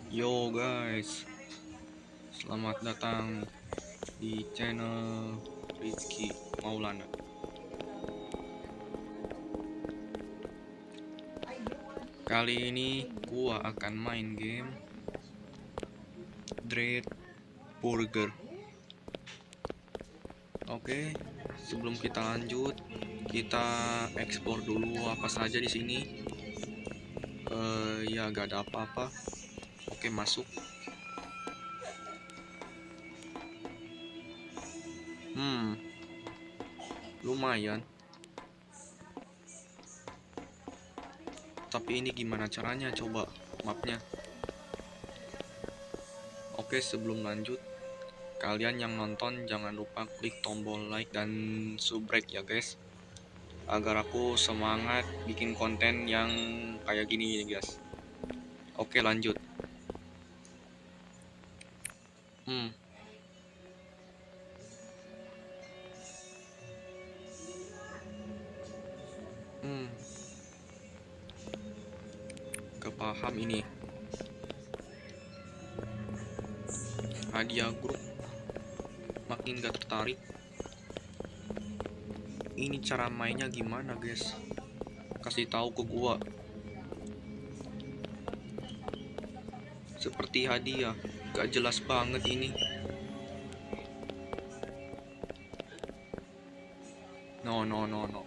Yo guys, selamat datang di channel Rizky Maulana. Kali ini gua akan main game Dread Burger. Oke, sebelum kita lanjut, kita explore dulu apa saja di sini. Ya gak ada apa-apa. Oke, masuk. Lumayan. Tapi ini gimana caranya coba mapnya? Oke, sebelum lanjut, kalian yang nonton jangan lupa klik tombol like dan subrek ya guys, agar aku semangat bikin konten yang kayak gini guys. Oke, lanjut. Hmm, hmm, Kepaham ini. Hadiah grup makin gak tertarik. Ini cara mainnya gimana guys? Kasih tahu ke gua. Seperti hadiah, gak jelas banget ini. No no no no.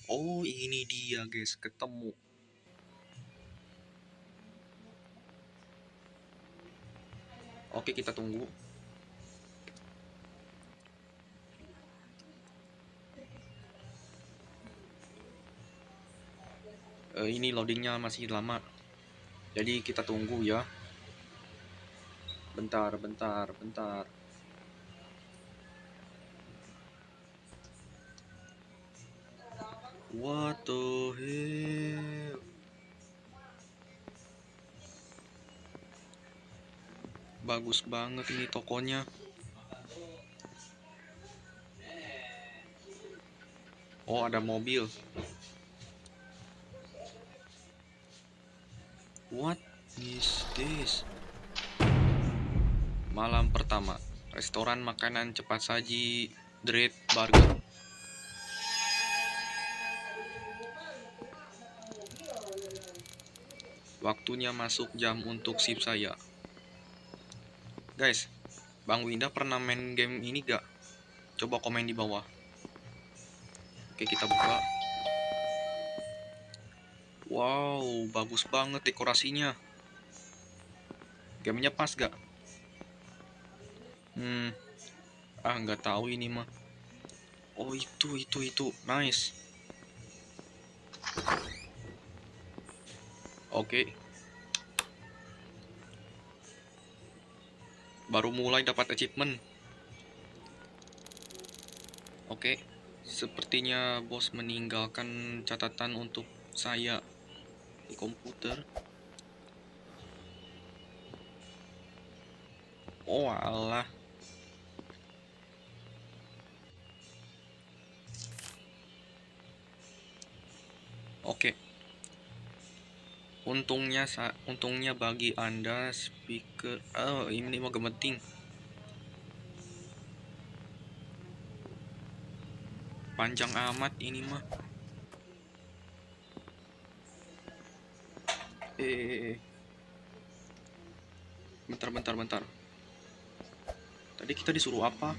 Oh ini dia guys, ketemu. Oke, kita tunggu. Ini loadingnya masih lama, jadi kita tunggu ya. Bentar, bentar, bentar. What the hell? Bagus banget ini tokonya. Oh, ada mobil. What is this? Malam pertama, restoran makanan cepat saji Dread Burger. Waktunya masuk jam untuk shift saya. Guys, Bang Winda pernah main game ini gak? Coba komen di bawah. Oke, kita buka. Wow, bagus banget dekorasinya. Gamenya pas gak? Nggak tahu ini mah. Oh, itu. Nice. Oke. Baru mulai dapat achievement. Oke. Sepertinya bos meninggalkan catatan untuk saya di komputer. Oh alah. Oke. Untungnya bagi Anda speaker. Oh, ini mah gemeting. Panjang amat ini mah. Bentar. Tadi kita disuruh apa?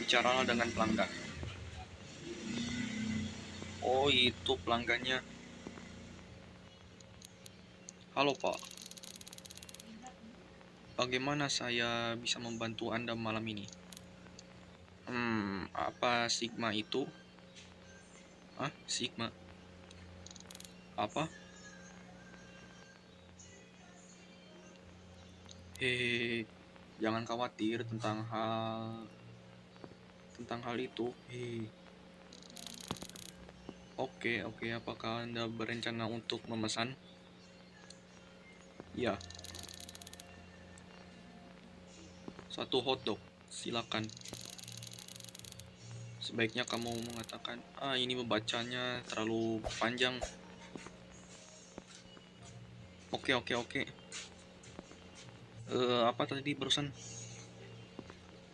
Bicaralah dengan pelanggan. Oh, itu pelanggannya. Halo Pak, bagaimana saya bisa membantu Anda malam ini? Apa Sigma itu? Hah? Sigma? Apa? Hehehe, jangan khawatir tentang hal itu. Hehe. Oke, apakah Anda berencana untuk memesan? Ya, satu hotdog. Silakan. Sebaiknya kamu mengatakan, ini membacanya terlalu panjang. Oke, oke, oke. Apa tadi barusan?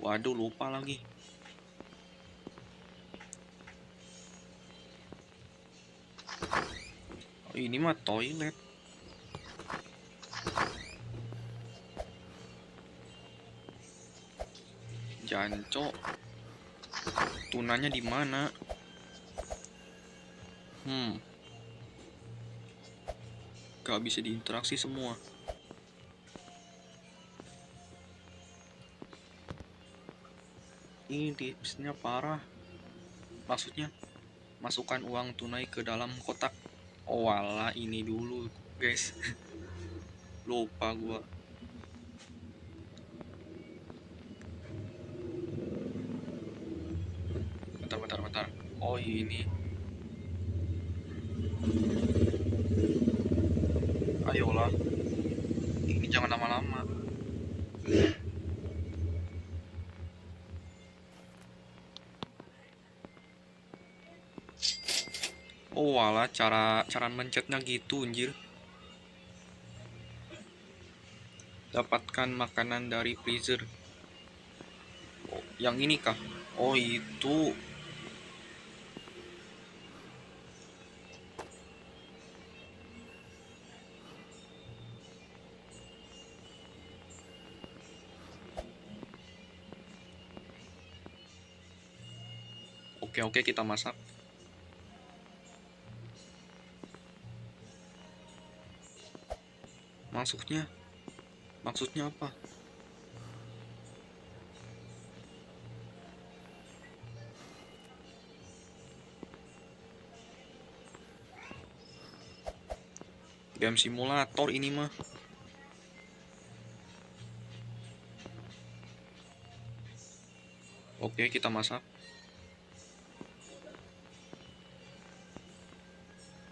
Waduh, lupa lagi. Ini mah toilet. Jancok. Tunanya di mana? Gak bisa diinteraksi semua. Ini tipsnya parah. Maksudnya, masukkan uang tunai ke dalam kotak. Oh wala, ini dulu guys. Lupa gua. Bentar. Oh ini. Ayolah. Ini jangan lama-lama. Oh wala, cara mencetnya gitu anjir. Dapatkan makanan dari freezer. Oh, yang ini kah? Oh itu. Oke, kita masak. Maksudnya apa? Game simulator ini mah. Oke, kita masak.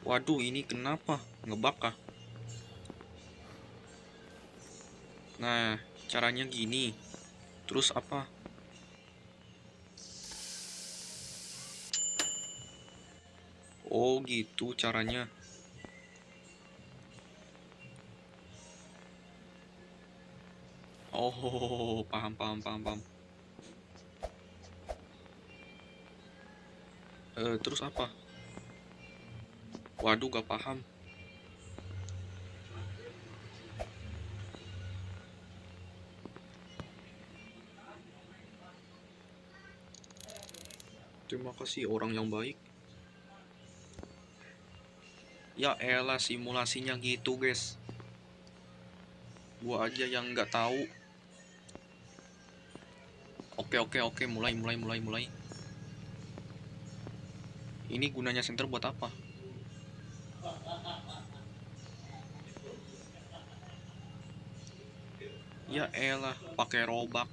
Waduh, ini kenapa? Ngebak kah? Nah, caranya gini. Terus apa? Oh, gitu caranya. Oh, paham. Terus apa? Waduh, gak paham. Terima kasih orang yang baik. Ya elah, simulasinya gitu guys. Gua aja yang nggak tahu. Oke, mulai. Ini gunanya senter buat apa? Ya elah, pakai robak.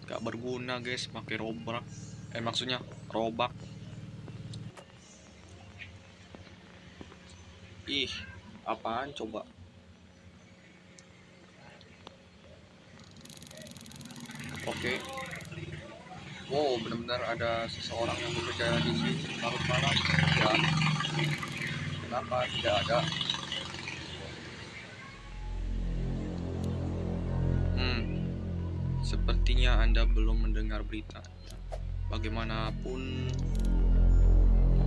Gak berguna guys, pakai robak. Maksudnya robak. Ih, apaan coba? Oke. Wow, benar-benar ada seseorang yang bekerja di sini larut malam. Ya, kenapa tidak ada? Sepertinya Anda belum mendengar berita. Bagaimanapun,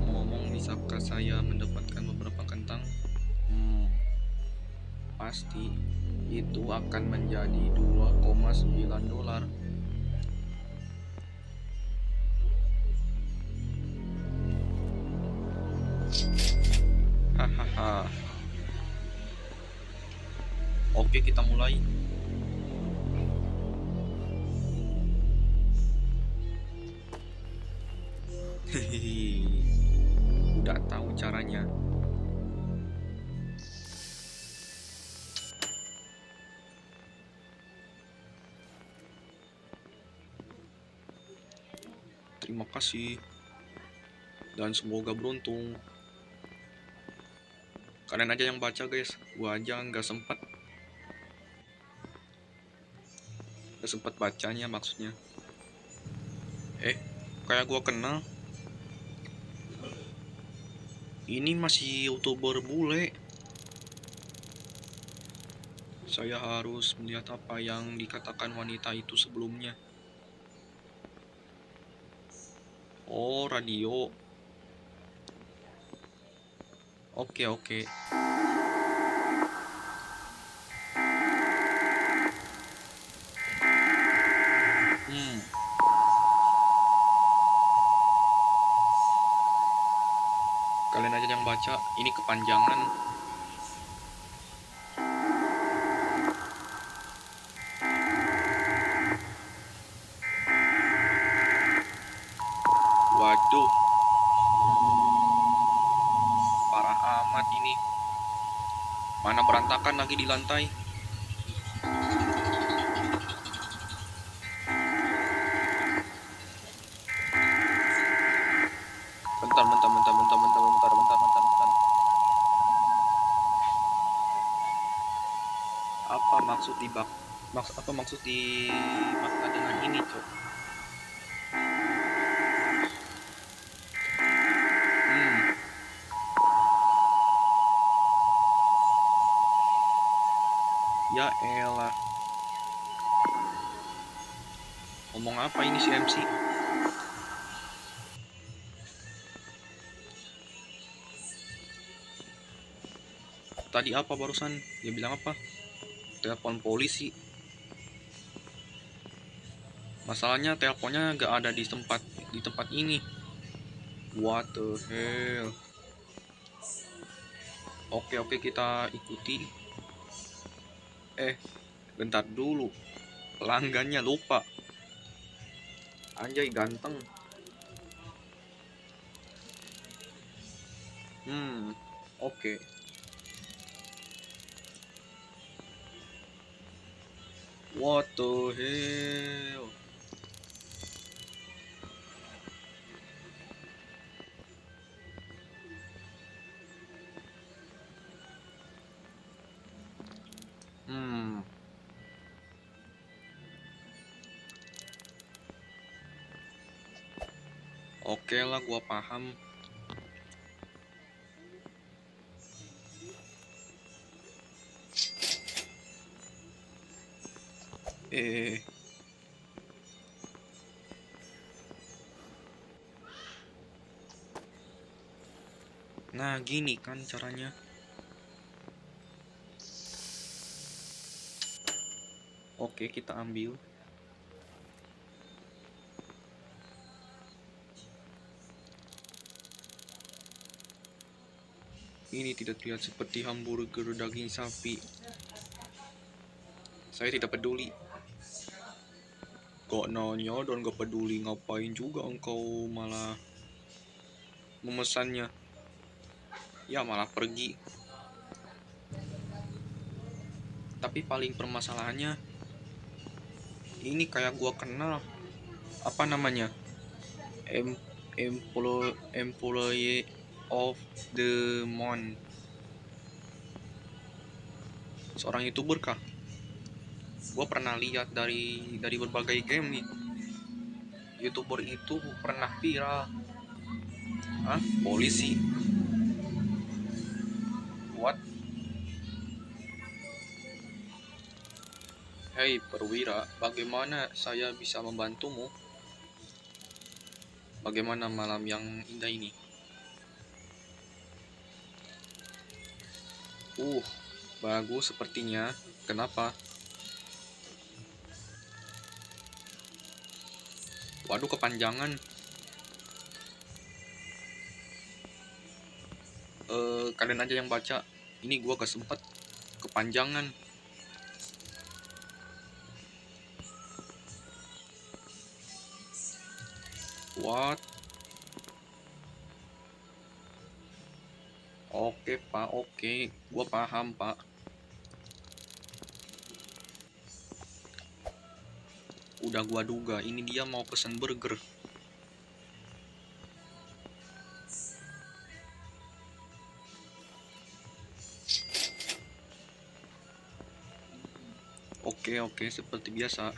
ngomong bisakah saya mendapatkan beberapa kentang? Pasti itu akan menjadi 2,9 dolar. Hahaha. Oke, kita mulai. Hehehe. Udah tahu caranya. Terima kasih. Dan semoga beruntung. Kalian aja yang baca guys. Gua aja nggak sempet. gak sempet bacanya maksudnya. Kayak gua kenal. Ini masih YouTuber bule. Saya harus melihat apa yang dikatakan wanita itu sebelumnya. Oh, radio. Oke, oke. Kalian aja yang baca, ini kepanjangan. Waduh, parah amat ini. Mana berantakan lagi di lantai. Bentar, bentar, bentar, bentar, bentar, bentar, bentar, bentar, bentar. Apa maksud di apa maksud di makna dengan ini, Cok? Hmm, ya elah. Ngomong apa ini si MC? Tadi apa barusan? Dia bilang apa? Telepon polisi. Masalahnya teleponnya gak ada di tempat ini. What the hell? Oke, oke, kita ikuti. Bentar dulu. Pelanggannya lupa. Anjay ganteng. Oke. What the hell? Oke lah, gua paham. Nah, gini kan caranya. Oke, kita ambil. Ini tidak terlihat seperti hamburger daging sapi. Saya tidak peduli. Kok nanya dan gak peduli, ngapain juga engkau malah memesannya? Ya malah pergi. Tapi paling permasalahannya, ini kayak gua kenal. Apa namanya? Employee of the month. Seorang YouTuber kah? Gua pernah lihat dari berbagai game nih. YouTuber itu pernah viral. Hah? Polisi? What? Hei perwira, bagaimana saya bisa membantumu? Bagaimana malam yang indah ini? Bagus sepertinya. Kenapa? Waduh, kepanjangan. Kalian aja yang baca. Ini gua gak sempet. Kepanjangan. What? Oke pak, oke. Gua paham pak. Udah gua duga, ini dia mau pesen burger. Oke, seperti biasa.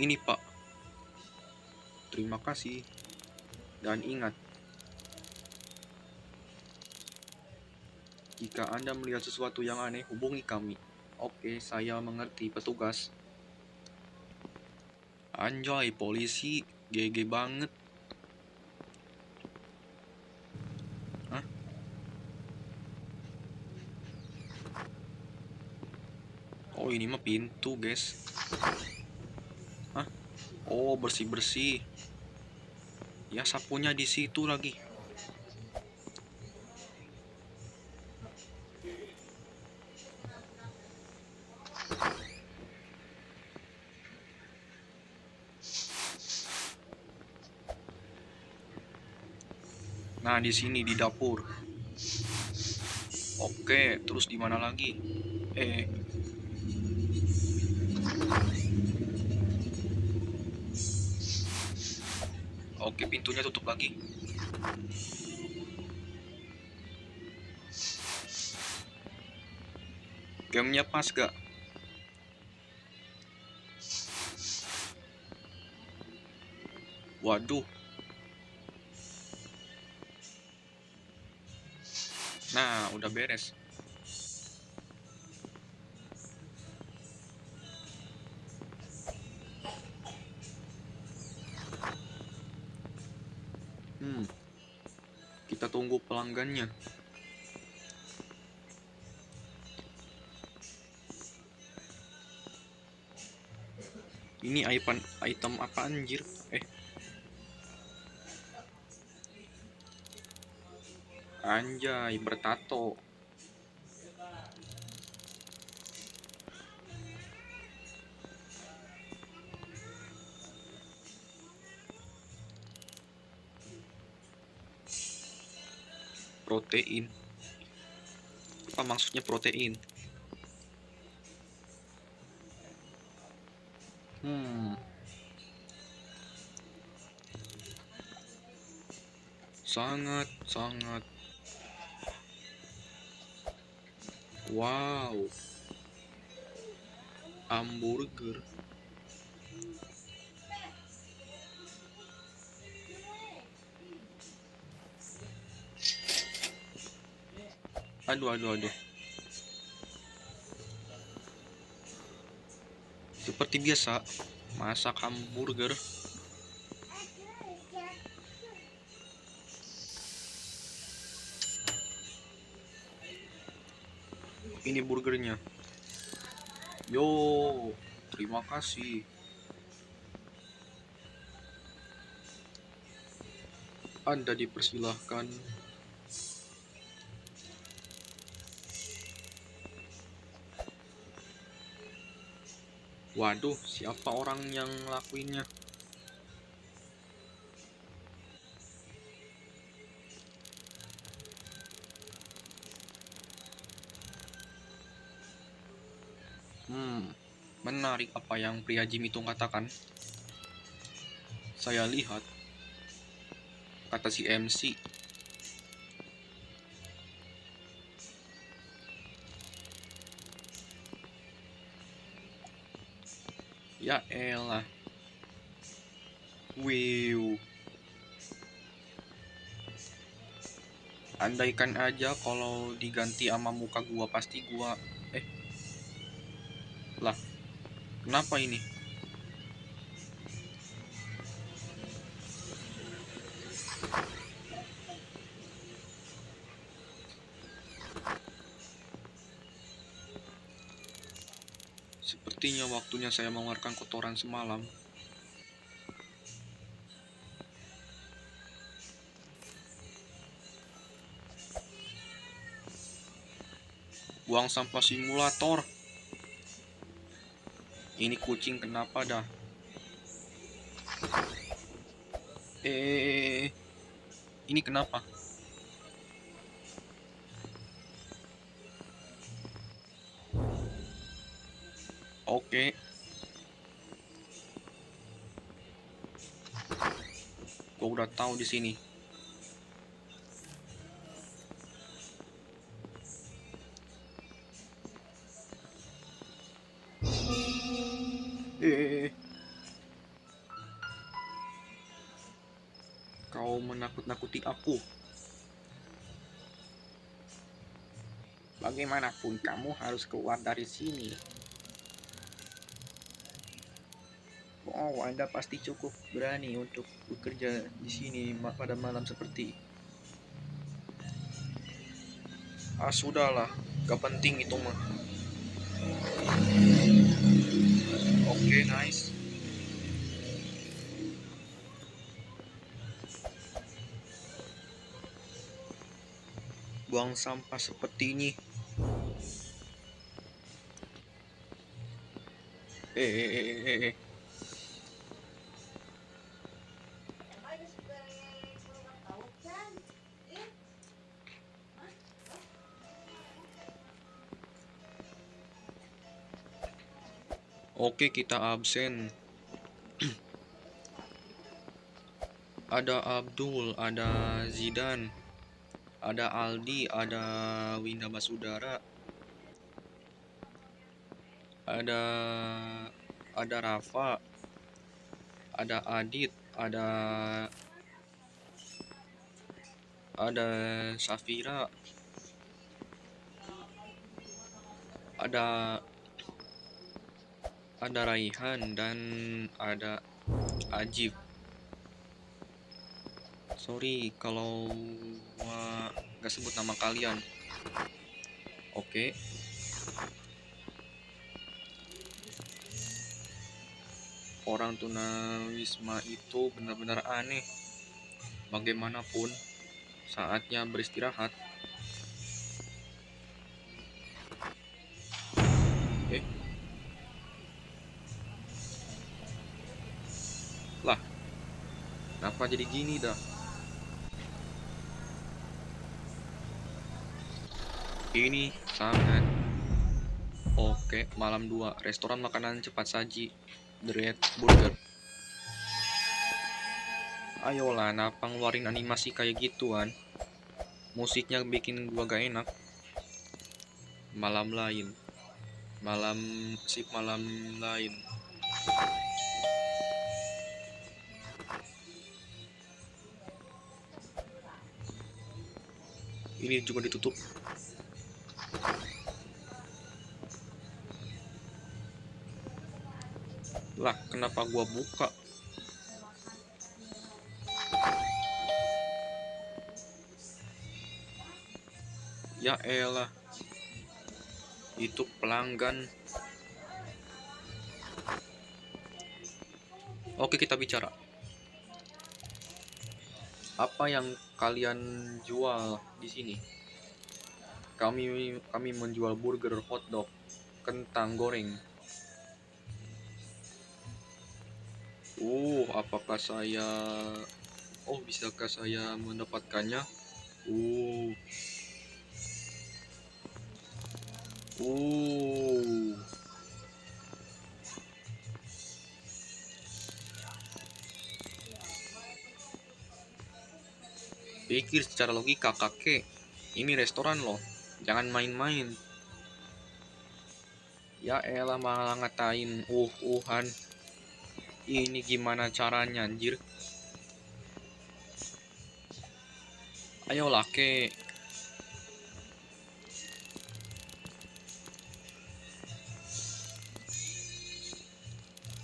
Ini Pak, terima kasih. Dan ingat, jika Anda melihat sesuatu yang aneh, hubungi kami. Oke, saya mengerti, petugas. Anjay, polisi, GG banget. Hah? Oh, ini mah pintu, guys. Hah? Oh, bersih-bersih. Ya, sapunya di situ lagi. Nah, di sini di dapur. Oke, terus di mana lagi? Eh, oke, pintunya tutup lagi. Gamenya pas gak? Waduh. Nah, udah beres. Kita tunggu pelanggannya. Ini item apa anjir? Anjay, bertato. Protein. Apa maksudnya protein? Sangat. Wow. Hamburger. Aduh. Seperti biasa, masak hamburger. Ini burgernya. Yo, terima kasih. Anda dipersilahkan. Waduh, siapa orang yang ngelakuinnya? Menarik apa yang pria Jim itu katakan. Saya lihat, kata si MC. Ya elah. Wiu. Andaikan aja kalau diganti sama muka gua, pasti gua lah. Kenapa ini? Sepertinya waktunya saya mengeluarkan kotoran semalam. Buang sampah simulator. Ini kucing kenapa dah? Ini kenapa? Oke. Gua udah tahu di sini. kau menakut-nakuti aku. Bagaimanapun kamu harus keluar dari sini. Oh, Anda pasti cukup berani untuk bekerja di sini pada malam seperti. Ah, sudahlah, gak penting itu mah. Oke, nice. Buang sampah seperti ini. Eh. Oke, kita absen. Ada Abdul, ada Zidan, ada Aldi, ada Winda Basudara, ada Rafa, ada Adit, ada Safira, ada Raihan dan ada Ajib. Sorry kalau gak sebut nama kalian. Oke. Orang tunawisma itu benar-benar aneh. Bagaimanapun, saatnya beristirahat. Lah, kenapa jadi gini dah? Ini sangat oke. Malam 2 restoran makanan cepat saji The Red Burger. Ayolah, napa ngeluarin animasi kayak gituan? Musiknya bikin gua gak enak. Malam lain. Malam lain. Ini juga ditutup. Lah, kenapa gua buka? Ya elah. Itu pelanggan. Oke, kita bicara. Apa yang kalian jual di sini? Kami menjual burger, hotdog, kentang goreng. Apakah saya... bisakah saya mendapatkannya? Uh. Uh. Pikir secara logika, kakek. Ini restoran loh. Jangan main-main. Ya elah, malah ngatain uhan. Ini gimana caranya, anjir? Ayolah, kek.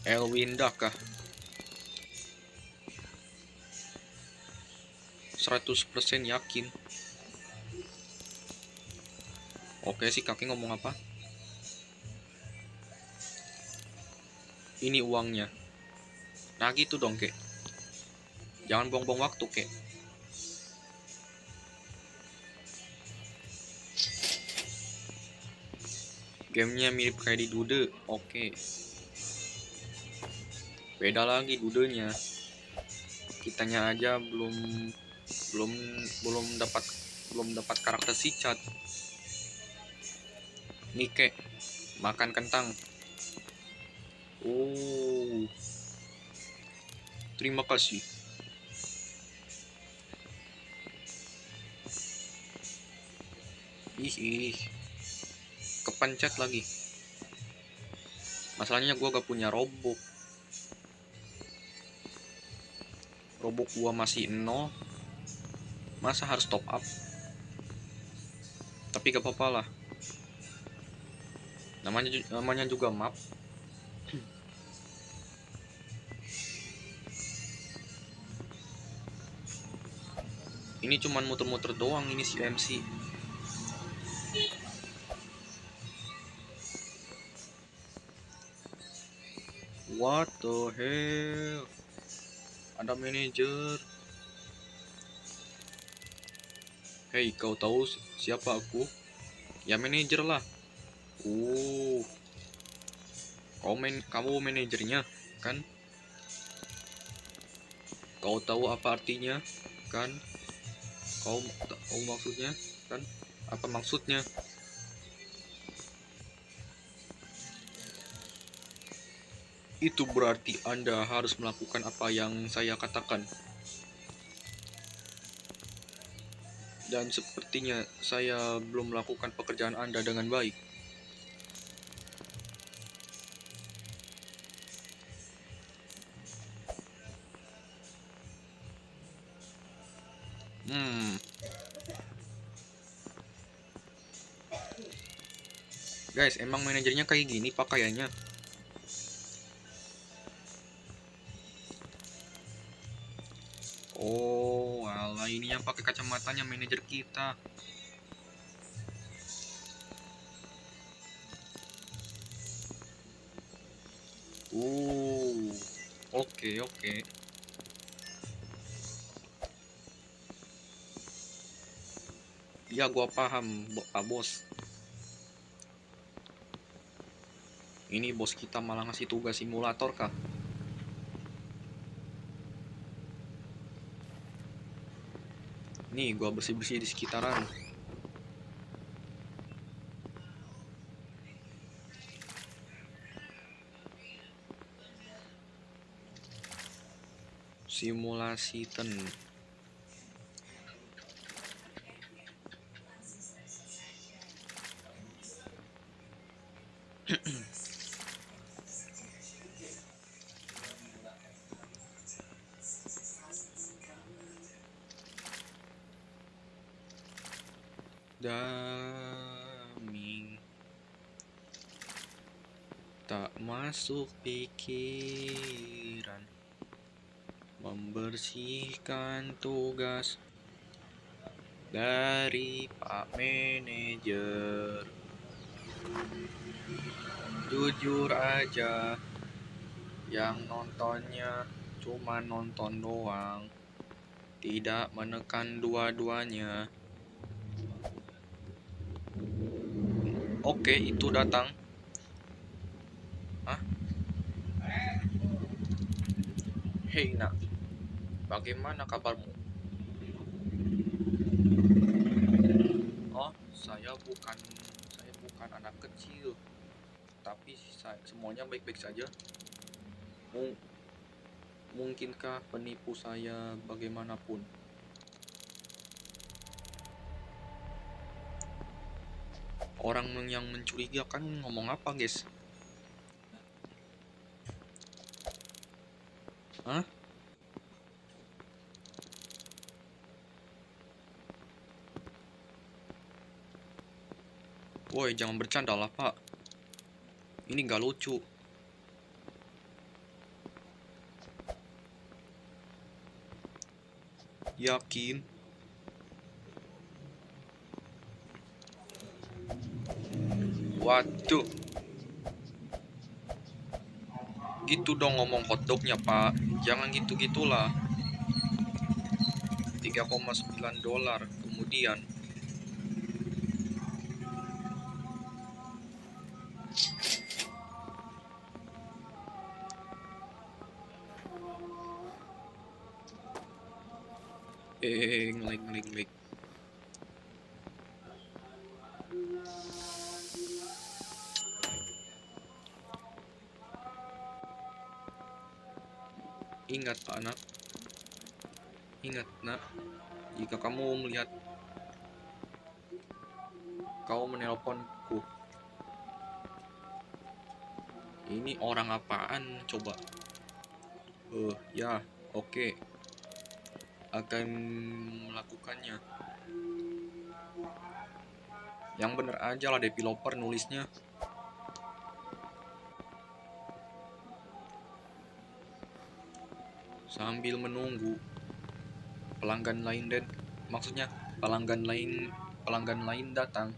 Elwinda kah? 100% yakin. Oke, si kakek ngomong apa? Ini uangnya. Nah gitu dong, kek. Jangan buang-buang waktu, kek. Gamenya mirip kayak di Dude. Oke. Beda lagi Dudenya. Kitanya aja belum dapat karakter si Chat. Nih, kek. Makan kentang. Terima kasih. Ih. Kepencet lagi. Masalahnya gue gak punya robot. Robok gua masih 0. Masa harus top up? Tapi gak apa-apa lah. Namanya juga map. Ini cuman muter-muter doang ini si MC. What the hell? Ada manajer. Hei, kau tahu siapa aku? Ya manajer lah. Oh, kamu manajernya, kan? Kau tahu apa artinya, kan? Kau tahu maksudnya, kan? Apa maksudnya? Itu berarti Anda harus melakukan apa yang saya katakan. Dan sepertinya saya belum melakukan pekerjaan Anda dengan baik. Guys, emang manajernya kayak gini pakaiannya? Oh, alah, ini yang pakai kacamatanya manajer kita. Oke, oke. Ya, gua paham, Pak Bos. Ini bos kita malah ngasih tugas simulator kah? Nih, gua bersih-bersih di sekitaran. Simulasi ten. Daming tak masuk pikiran, membersihkan tugas dari Pak Manajer. Jujur aja, yang nontonnya cuma nonton doang, tidak menekan dua-duanya. Oke, itu datang. Hah? Hei nak, bagaimana kabarmu? Oh, saya bukan anak kecil, tapi semuanya baik-baik saja. Mungkinkah penipu saya bagaimanapun? Orang yang mencurigakan ngomong apa, guys? Hah? Woi, jangan bercanda lah, Pak. Ini nggak lucu. Yakin? Waduh. Gitu dong ngomong hotdognya, Pak. Jangan gitu-gitulah. $3,9. Kemudian ngelik. Ingat, anak. Ingat, nak. Jika kamu melihat kau menelponku, ini orang apaan coba? Ya, oke. akan melakukannya. Yang bener aja lah developer nulisnya. Sambil menunggu pelanggan lain datang.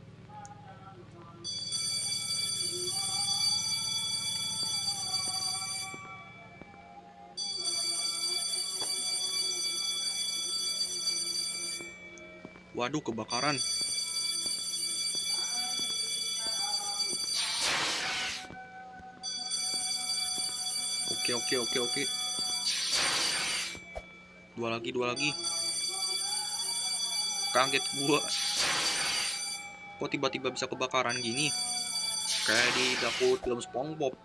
Waduh, kebakaran. Oke. Dua lagi. Kaget gua. Kok tiba-tiba bisa kebakaran gini? Kayak di dapur film SpongeBob.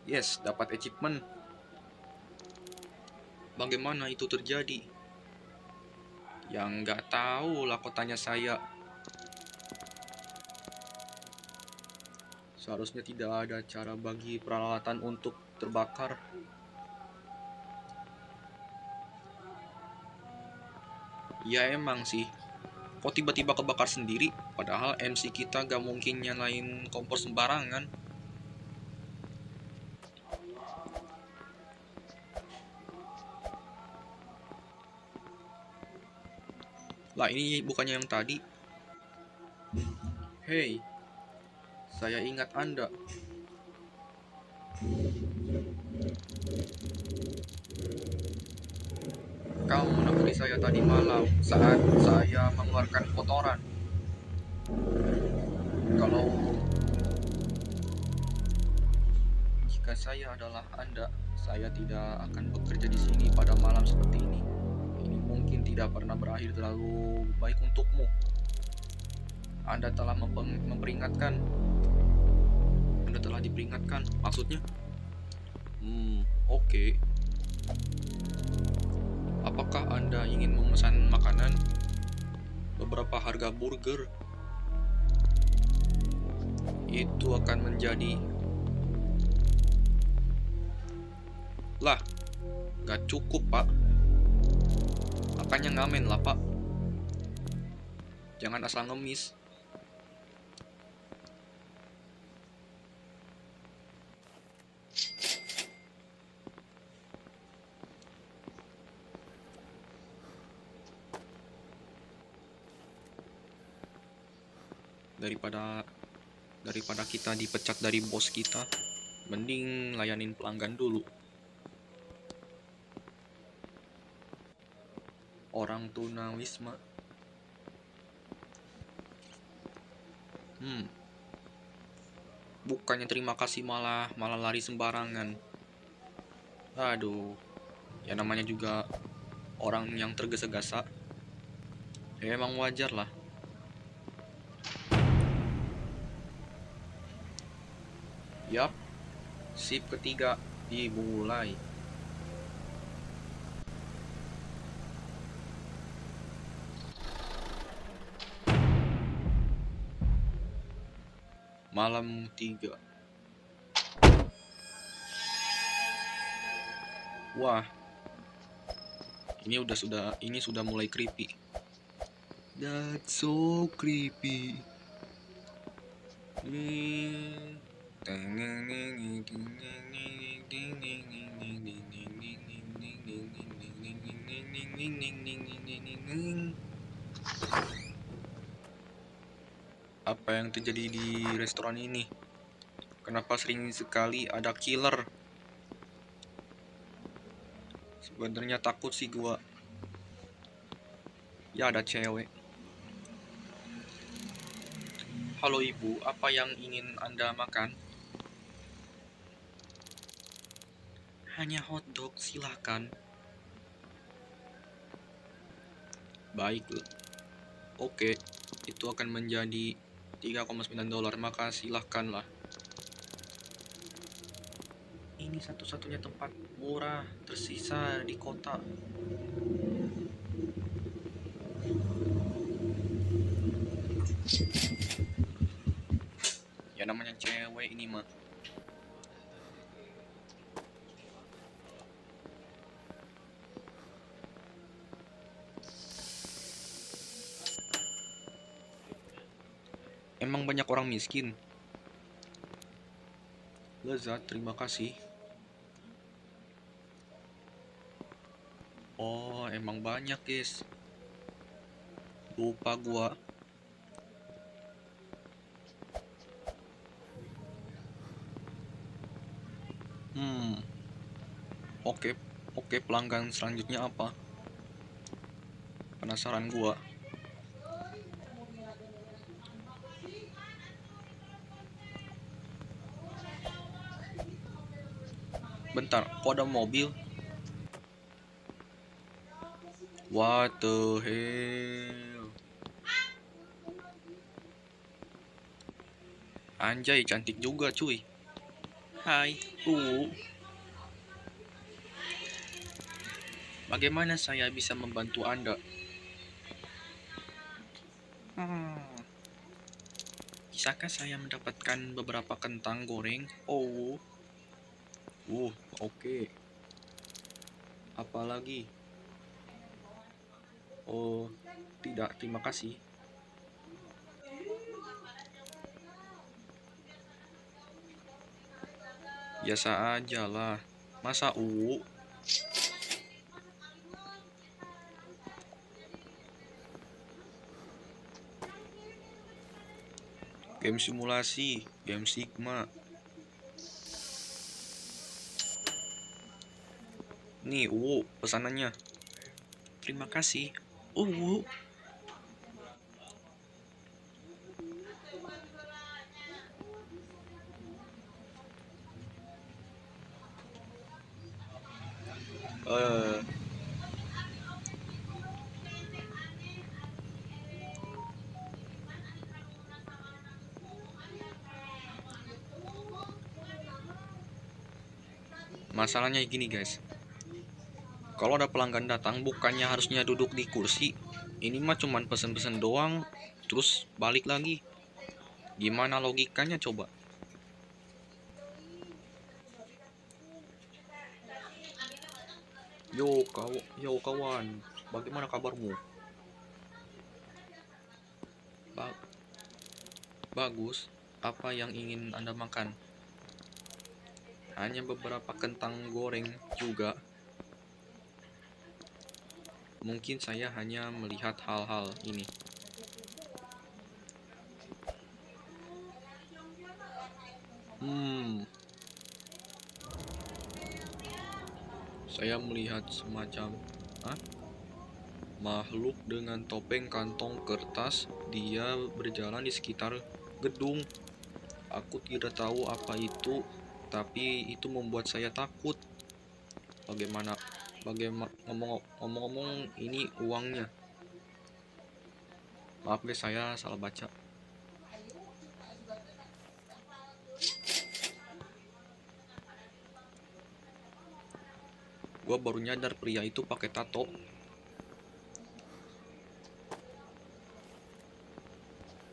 Yes, dapat achievement. Bagaimana itu terjadi? Yang nggak tahu lah, kok tanya saya. Seharusnya tidak ada cara bagi peralatan untuk terbakar. Ya emang sih. Kok tiba-tiba kebakar sendiri? Padahal MC kita gak mungkin nyalain kompor sembarangan. Lah, ini bukannya yang tadi. Hei, saya ingat Anda. Kamu menemui saya tadi malam saat saya mengeluarkan kotoran. Kalau jika saya adalah Anda, saya tidak akan bekerja di sini pada malam seperti ini. Ini mungkin tidak pernah berakhir terlalu baik untukmu. Anda telah memperingatkan. Anda telah diperingatkan. Maksudnya? Oke. Apakah Anda ingin memesan makanan? Beberapa harga burger. Itu akan menjadi... Lah, gak cukup, Pak. Makanya ngamen lah, Pak. Jangan asal ngemis. Daripada kita dipecat dari bos kita, mending layanin pelanggan dulu. Orang tunawisma. Bukannya terima kasih malah lari sembarangan. Aduh, ya namanya juga orang yang tergesa-gesa. Ya emang wajar lah. Yap, sip ketiga dimulai. Malam 3. Wah, ini sudah mulai creepy. That's so creepy. Apa yang terjadi di restoran ini? Kenapa sering sekali ada killer? Sebenarnya takut sih gua. Ya ada cewek. Halo ibu, apa yang ingin Anda makan? Hanya hotdog, silakan. Baik, oke, itu akan menjadi $3,9, maka silahkanlah. Ini satu-satunya tempat murah tersisa di kota. Ya namanya cewek ini mah. emang banyak orang miskin? Lezat, terima kasih. Oh, emang banyak, guys. Lupa gua. Hmm, oke. Oke, pelanggan selanjutnya apa? Penasaran gua. Bentar, kok ada mobil? What the hell? Anjay, cantik juga cuy. Hai, bagaimana saya bisa membantu Anda? Hmm, bisakah saya mendapatkan beberapa kentang goreng? Oh, oke. Apalagi? Oh, tidak, terima kasih. Biasa aja lah. Masa game simulasi, game Sigma. Nih, pesanannya. Terima kasih. Uh, eh, masalahnya gini guys. Kalau ada pelanggan datang, bukannya harusnya duduk di kursi. Ini mah cuman pesen-pesen doang, terus balik lagi. Gimana logikanya coba? Yo kawan, bagaimana kabarmu? Ba- Bagus. Apa yang ingin Anda makan? Hanya beberapa kentang goreng juga. Mungkin saya hanya melihat hal-hal ini. Saya melihat semacam makhluk dengan topeng kantong kertas. Dia berjalan di sekitar gedung. Aku tidak tahu apa itu, tapi itu membuat saya takut. Bagaimana ngomong-ngomong ini uangnya? Maaf guys, saya salah baca. Gua baru nyadar pria itu pakai tato.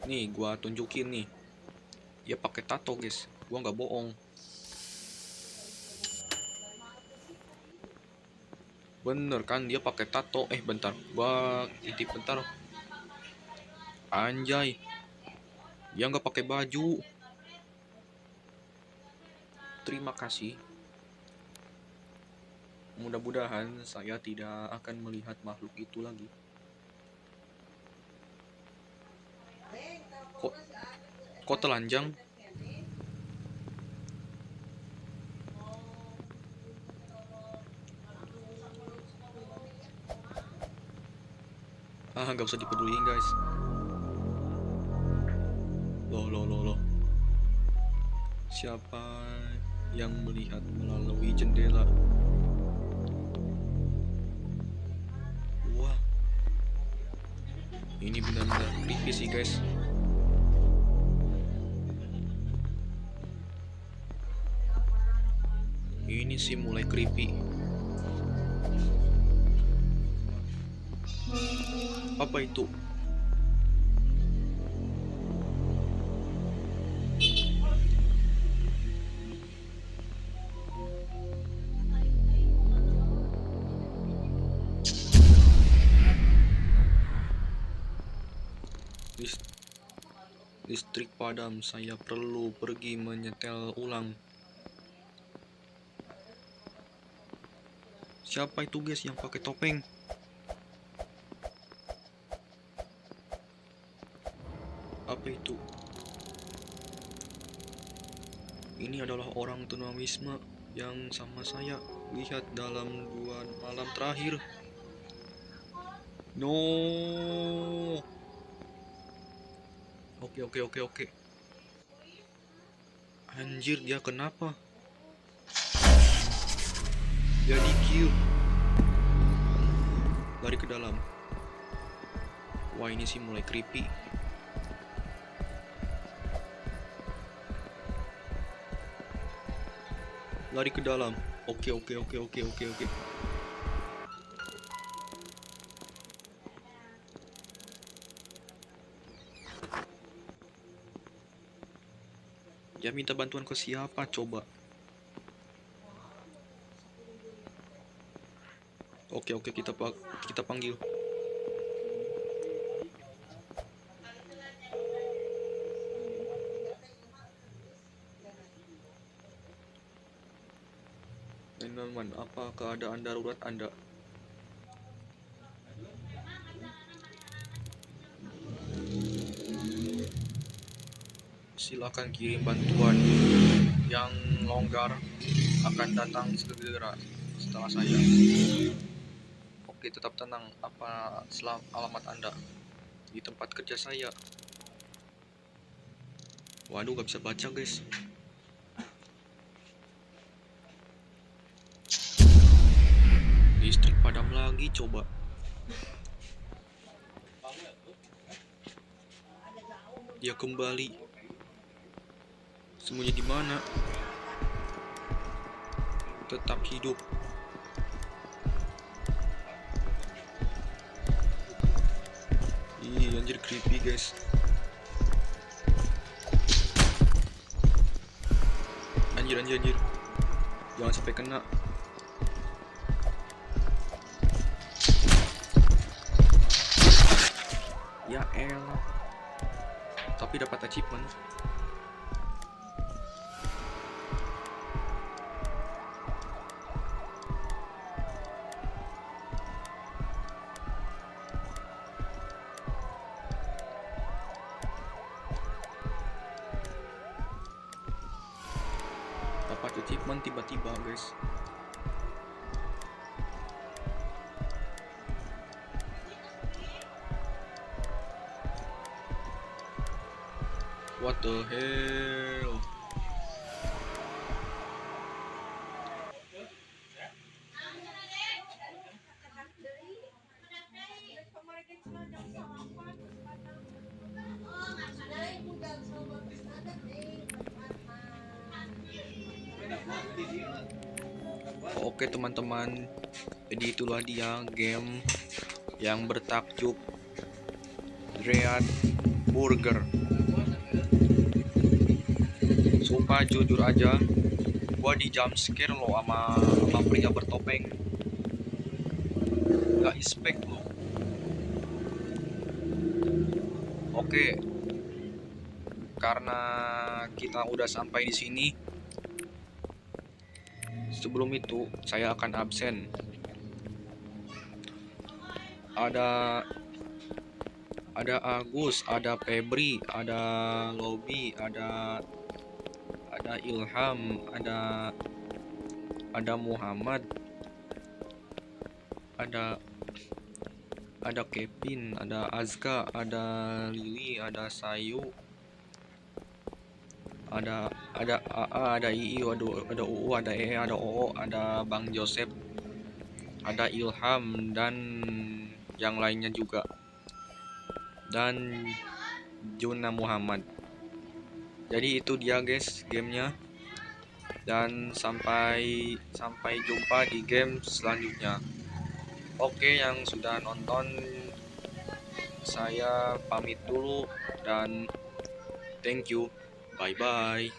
Nih, gua tunjukin nih. Dia pakai tato, guys. Gua nggak bohong. Bener kan, dia pakai tato. Bentar, gua intip bentar. Anjay, dia nggak pakai baju. Terima kasih. Mudah-mudahan saya tidak akan melihat makhluk itu lagi. Kok, kok telanjang? Gak usah dipeduliin guys. Loh. Siapa yang melihat melalui jendela? Wah, ini benar-benar creepy sih guys. Ini sih mulai creepy. Apa itu? Listrik padam, saya perlu pergi menyetel ulang. Siapa itu guys yang pakai topeng? Apa itu? Ini adalah orang tunawisma yang sama saya lihat dalam 2 malam terakhir. No. Oke. Anjir, dia kenapa? Dia di kill. Lari ke dalam. Wah, ini sih mulai creepy. Lari ke dalam. Oke. Dia minta bantuan ke siapa coba? Oke, kita panggil. Teman, apa keadaan darurat Anda? Silakan kirim bantuan yang longgar, akan datang segera setelah saya. Oke, tetap tenang. Apa alamat Anda? Di tempat kerja saya. Waduh, gak bisa baca guys. Listrik padam lagi coba. Dia kembali. Sembunyi di mana? Tetap hidup. Ih, anjir creepy guys. Anjir. Jangan sampai kena. Ya elah. Tapi dapat achievement. Dapat achievement tiba-tiba guys. What the hell? Oke teman-teman, jadi itulah dia game yang bertajuk Dread Burger. Sumpah jujur aja, gua di jump scare lo sama pria bertopeng. Gak expect lo. Oke, karena kita udah sampai di sini. Sebelum itu saya akan absen. Ada Agus, ada Febri, ada Lobby, ada Ilham, ada Muhammad, ada Kevin, ada Azka, ada Lili, ada Sayu, ada AA, ada II, ada UU, ada EE, ada OO, ada Bang Joseph, ada Ilham, dan yang lainnya juga, dan Juna Muhammad. Jadi itu dia guys gamenya, dan sampai jumpa di game selanjutnya. Oke, yang sudah nonton, saya pamit dulu dan thank you. Bye bye.